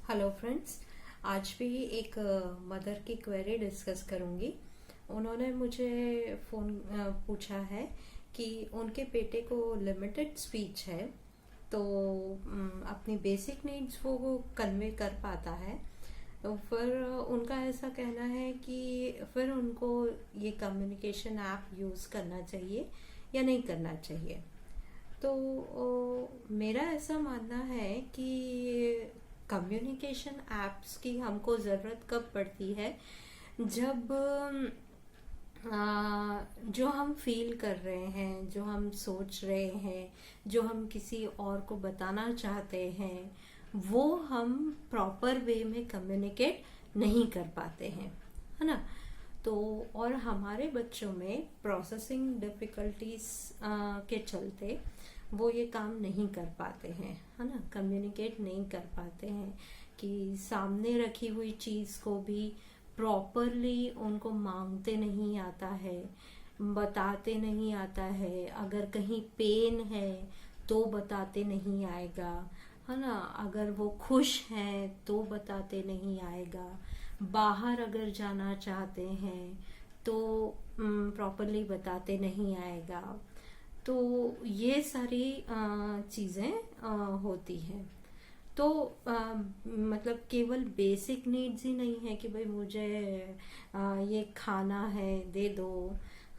Hello friends. आज भी एक मदर की क्वेरी डिस्कस करूंगी। उन्होंने मुझे पूछा है कि उनके बेटे को लिमिटेड स्पीच है, तो अपनी बेसिक नीड्स वो कन्वे कर पाता है। तो फिर उनका ऐसा कहना है कि फिर उनको ये कम्युनिकेशन ऐप यूज़ करना चाहिए या नहीं करना चाहिए। तो मेरा ऐसा मानना है कि कम्युनिकेशन एप्स की हमको ज़रूरत कब पड़ती है, जब जो हम फील कर रहे हैं, जो हम सोच रहे हैं, जो हम किसी और को बताना चाहते हैं, वो हम प्रॉपर वे में कम्युनिकेट नहीं कर पाते हैं, है ना। तो और हमारे बच्चों में प्रोसेसिंग डिफ़िकल्टीज के चलते वो ये काम नहीं कर पाते हैं, है ना। कम्युनिकेट नहीं कर पाते हैं कि सामने रखी हुई चीज़ को भी प्रॉपरली उनको मांगते नहीं आता है, बताते नहीं आता है। अगर कहीं पेन है तो बताते नहीं आएगा, है ना। अगर वो खुश हैं तो बताते नहीं आएगा। बाहर अगर जाना चाहते हैं तो प्रॉपरली बताते नहीं आएगा। तो ये सारी चीज़ें होती हैं। तो मतलब केवल बेसिक नीड्स ही नहीं है कि भाई मुझे ये खाना है दे दो,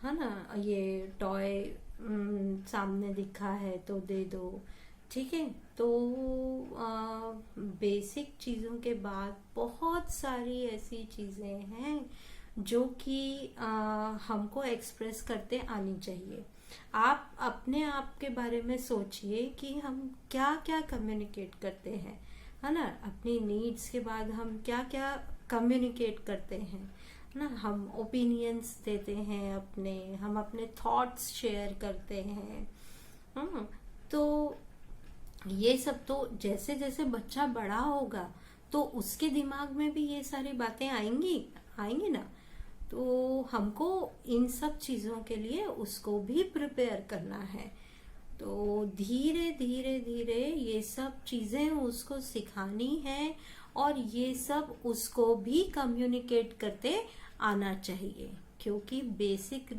है ना, ये टॉय सामने दिखा है तो दे दो, ठीक है। तो बेसिक चीज़ों के बाद बहुत सारी ऐसी चीज़ें हैं जो कि हमको एक्सप्रेस करते आनी चाहिए। आप अपने आप के बारे में सोचिए कि हम क्या क्या कम्युनिकेट करते हैं, है ना। अपनी नीड्स के बाद हम क्या क्या कम्युनिकेट करते हैं ना। हम ओपिनियंस देते हैं अपने, हम अपने थॉट्स शेयर करते हैं। तो ये सब तो जैसे जैसे बच्चा बड़ा होगा तो उसके दिमाग में भी ये सारी बातें आएंगी आएंगी ना। तो हमको इन सब चीज़ों के लिए उसको भी प्रिपेयर करना है। तो धीरे धीरे धीरे ये सब चीज़ें उसको सिखानी है और ये सब उसको भी कम्युनिकेट करते आना चाहिए, क्योंकि बेसिक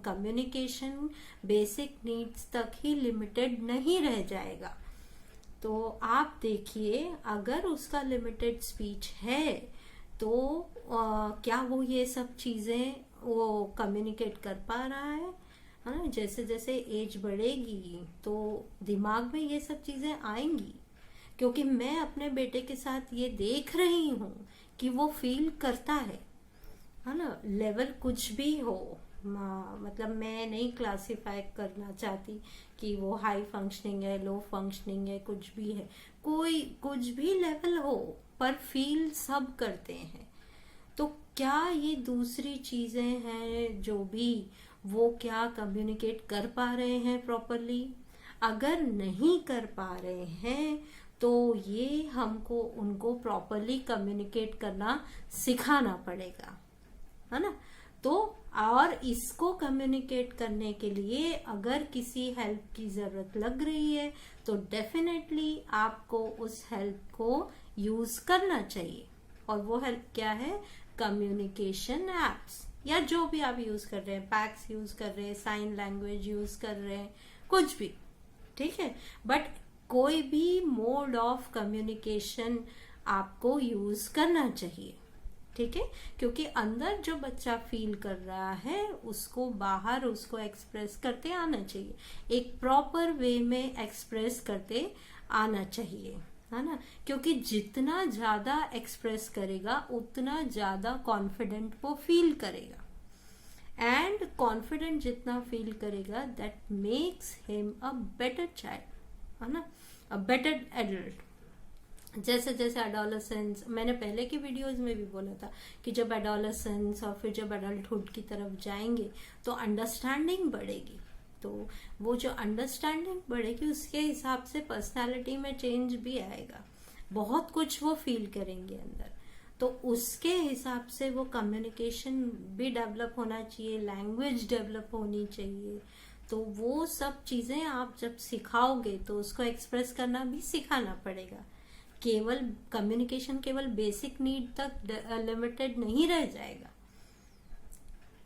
कम्युनिकेशन बेसिक नीड्स तक ही लिमिटेड नहीं रह जाएगा। तो आप देखिए, अगर उसका लिमिटेड स्पीच है तो क्या वो ये सब चीज़ें वो कम्युनिकेट कर पा रहा है ना। जैसे जैसे एज बढ़ेगी तो दिमाग में ये सब चीज़ें आएंगी, क्योंकि मैं अपने बेटे के साथ ये देख रही हूँ कि वो फील करता है ना। लेवल कुछ भी हो, मतलब मैं नहीं क्लासिफाई करना चाहती कि वो हाई फंक्शनिंग है, लो फंक्शनिंग है, कुछ भी है, कोई कुछ भी लेवल हो, पर फील सब करते हैं। तो क्या ये दूसरी चीजें हैं जो भी वो क्या कम्युनिकेट कर पा रहे हैं प्रॉपरली? अगर नहीं कर पा रहे हैं तो ये हमको उनको प्रॉपरली कम्युनिकेट करना सिखाना पड़ेगा, है ना। तो और इसको कम्युनिकेट करने के लिए अगर किसी हेल्प की जरूरत लग रही है तो डेफिनेटली आपको उस हेल्प को यूज करना चाहिए। और वो हेल्प क्या है? कम्युनिकेशन एप्स, या जो भी आप यूज कर रहे हैं, पैक्स यूज कर रहे हैं, साइन लैंग्वेज यूज कर रहे हैं, कुछ भी, ठीक है। बट कोई भी मोड ऑफ कम्युनिकेशन आपको यूज करना चाहिए, ठीक है। क्योंकि अंदर जो बच्चा फील कर रहा है उसको बाहर उसको एक्सप्रेस करते आना चाहिए, एक प्रॉपर वे में एक्सप्रेस करते आना चाहिए, है ना। क्योंकि जितना ज्यादा एक्सप्रेस करेगा उतना ज्यादा कॉन्फिडेंट वो फील करेगा, एंड कॉन्फिडेंट जितना फील करेगा that makes him a better child, है ना, अ बेटर एडल्ट। जैसे जैसे एडोलेसेंस, मैंने पहले की वीडियोस में भी बोला था कि जब एडोलेसेंस और फिर जब एडल्टहुड की तरफ जाएंगे तो अंडरस्टैंडिंग बढ़ेगी। तो वो जो अंडरस्टैंडिंग बढ़ेगी उसके हिसाब से पर्सनालिटी में चेंज भी आएगा, बहुत कुछ वो फील करेंगे अंदर। तो उसके हिसाब से वो कम्युनिकेशन भी डेवलप होना चाहिए, लैंग्वेज डेवलप होनी चाहिए। तो वो सब चीजें आप जब सिखाओगे तो उसको एक्सप्रेस करना भी सिखाना पड़ेगा, केवल कम्युनिकेशन केवल बेसिक नीड तक लिमिटेड नहीं रह जाएगा।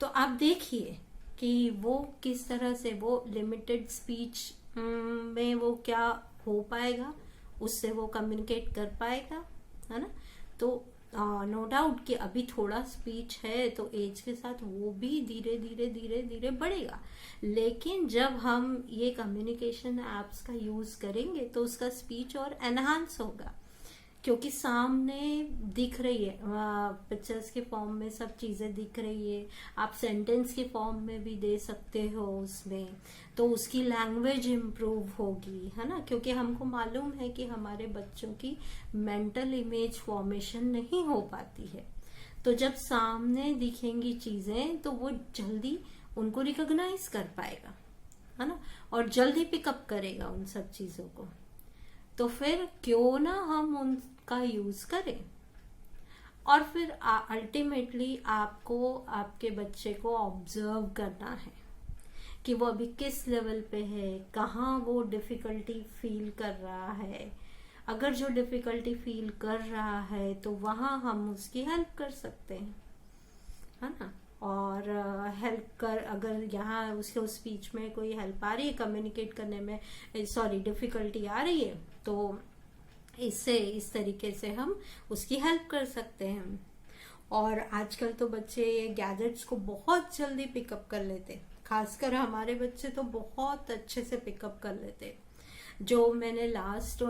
तो आप देखिए कि वो किस तरह से वो लिमिटेड स्पीच में वो क्या हो पाएगा, उससे वो कम्युनिकेट कर पाएगा, है ना। तो नो डाउट कि अभी थोड़ा स्पीच है तो एज के साथ वो भी धीरे धीरे धीरे धीरे बढ़ेगा, लेकिन जब हम ये कम्युनिकेशन एप्स का यूज करेंगे तो उसका स्पीच और एनहांस होगा, क्योंकि सामने दिख रही है, पिक्चर्स के फॉर्म में सब चीजें दिख रही है, आप सेंटेंस के फॉर्म में भी दे सकते हो उसमें, तो उसकी लैंग्वेज इम्प्रूव होगी, है ना। क्योंकि हमको मालूम है कि हमारे बच्चों की मेंटल इमेज फॉर्मेशन नहीं हो पाती है, तो जब सामने दिखेंगी चीजें तो वो जल्दी उनको रिकॉग्नाइज कर पाएगा, है ना, और जल्दी पिकअप करेगा उन सब चीजों को। तो फिर क्यों ना हम उनका यूज करें। और फिर अल्टीमेटली आपको आपके बच्चे को ऑब्जर्व करना है कि वो अभी किस लेवल पे है, कहाँ वो डिफिकल्टी फील कर रहा है। अगर जो डिफिकल्टी फील कर रहा है तो वहां हम उसकी हेल्प कर सकते हैं, है ना। और हेल्प कर, अगर यहाँ उसके उस स्पीच में कोई हेल्प आ रही है, कम्युनिकेट करने में सॉरी डिफिकल्टी आ रही है, तो इससे इस तरीके से हम उसकी हेल्प कर सकते हैं। और आजकल तो बच्चे ये गैजेट्स को बहुत जल्दी पिकअप कर लेते, खासकर हमारे बच्चे तो बहुत अच्छे से पिकअप कर लेते। जो मैंने लास्ट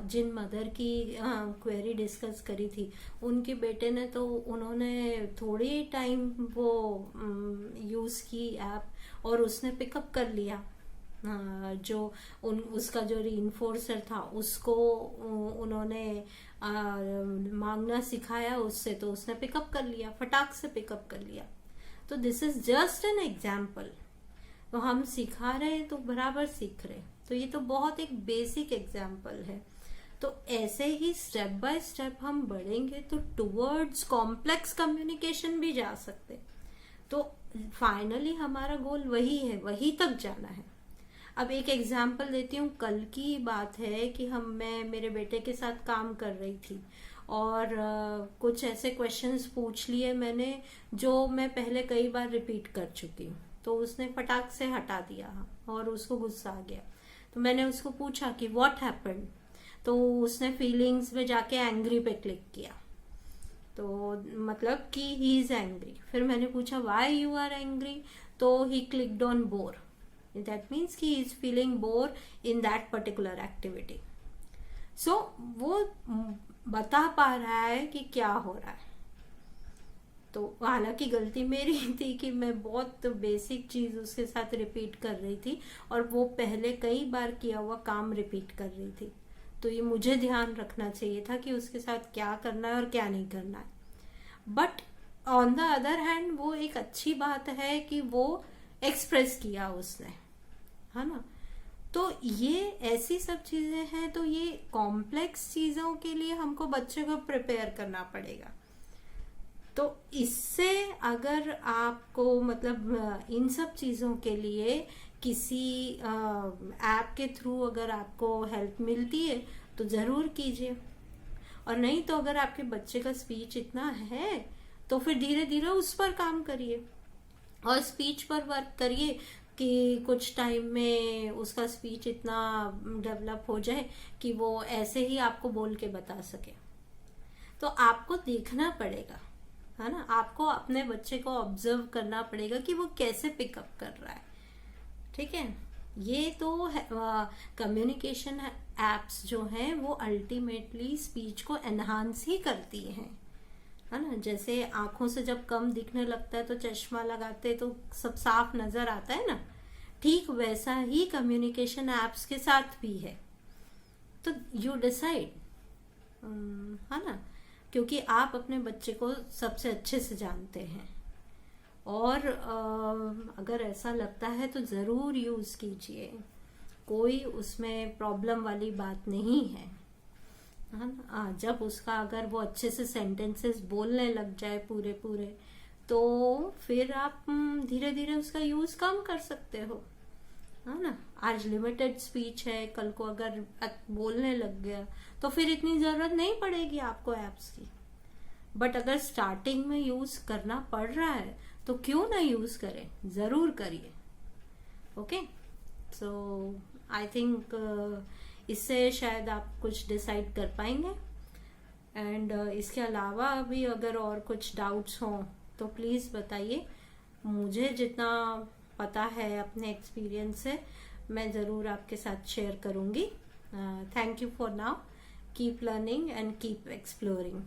जिन मदर की क्वेरी डिस्कस करी थी, उनके बेटे ने तो उन्होंने थोड़ी टाइम वो यूज की ऐप और उसने पिकअप कर लिया। जो उसका जो रीइंफोर्सर था उसको उन्होंने मांगना सिखाया उससे, तो उसने पिकअप कर लिया, फटाक से पिकअप कर लिया। तो this is just an example. तो हम सिखा रहे हैं तो बराबर सीख रहे, तो ये तो बहुत एक बेसिक एग्जाम्पल है। तो ऐसे ही स्टेप बाय स्टेप हम बढ़ेंगे तो टुवर्ड्स कॉम्प्लेक्स कम्युनिकेशन भी जा सकते। तो फाइनली हमारा गोल वही है, वही तक जाना है। अब एक एग्जाम्पल देती हूँ। कल की बात है कि मैं मेरे बेटे के साथ काम कर रही थी और कुछ ऐसे क्वेश्चंस पूछ लिए मैंने जो मैं पहले कई बार रिपीट कर चुकी हूँ, तो उसने फटाक से हटा दिया और उसको गुस्सा आ गया। तो मैंने उसको पूछा कि व्हाट हैपेंड, तो उसने फीलिंग्स में जाके एंग्री पे क्लिक किया, तो मतलब कि ही इज एंग्री। फिर मैंने पूछा व्हाई यू आर एंग्री, तो he clicked on bore, that means कि he is feeling bore in that particular activity. So वो बता पा रहा है कि क्या हो रहा है। तो हालांकि गलती मेरी थी कि मैं बहुत बेसिक चीज उसके साथ रिपीट कर रही थी और वो पहले कई बार किया हुआ काम रिपीट कर रही थी। तो ये मुझे ध्यान रखना चाहिए था कि उसके साथ क्या करना है और क्या नहीं करना है। But on the other hand वो एक अच्छी बात है कि वो एक्सप्रेस किया उसने, है ना। तो ये ऐसी सब चीजें हैं। तो ये कॉम्प्लेक्स चीजों के लिए हमको बच्चे को प्रिपेयर करना पड़ेगा। तो इससे अगर आपको मतलब इन सब चीजों के लिए किसी ऐप के थ्रू अगर आपको हेल्प मिलती है तो जरूर कीजिए। और नहीं तो अगर आपके बच्चे का स्पीच इतना है तो फिर धीरे धीरे उस पर काम करिए और स्पीच पर वर्क करिए कि कुछ टाइम में उसका स्पीच इतना डेवलप हो जाए कि वो ऐसे ही आपको बोल के बता सके। तो आपको देखना पड़ेगा, है ना, आपको अपने बच्चे को ऑब्जर्व करना पड़ेगा कि वो कैसे पिकअप कर रहा है। ठीक है। ये तो कम्युनिकेशन एप्स जो हैं वो अल्टीमेटली स्पीच को एनहांस ही करती हैं, है ना। जैसे आंखों से जब कम दिखने लगता है तो चश्मा लगाते तो सब साफ नजर आता है ना, ठीक वैसा ही कम्युनिकेशन एप्स के साथ भी है। तो यू डिसाइड, है ना, क्योंकि आप अपने बच्चे को सबसे अच्छे से जानते हैं। और अगर ऐसा लगता है तो जरूर यूज कीजिए, कोई उसमें प्रॉब्लम वाली बात नहीं है, ना। जब उसका अगर वो अच्छे से सेंटेंसेस बोलने लग जाए पूरे पूरे, तो फिर आप धीरे धीरे उसका यूज कम कर सकते हो, है ना। आज लिमिटेड स्पीच है, कल को अगर बोलने लग गया तो फिर इतनी जरूरत नहीं पड़ेगी आपको एप्स की। बट अगर स्टार्टिंग में यूज करना पड़ रहा है तो क्यों ना यूज करें, जरूर करिए। ओके, सो आई थिंक इससे शायद आप कुछ डिसाइड कर पाएंगे। एंड इसके अलावा भी अगर और कुछ डाउट्स हों तो प्लीज बताइए। मुझे जितना पता है अपने एक्सपीरियंस से मैं जरूर आपके साथ शेयर करूंगी। Thank you for now, keep learning and keep exploring.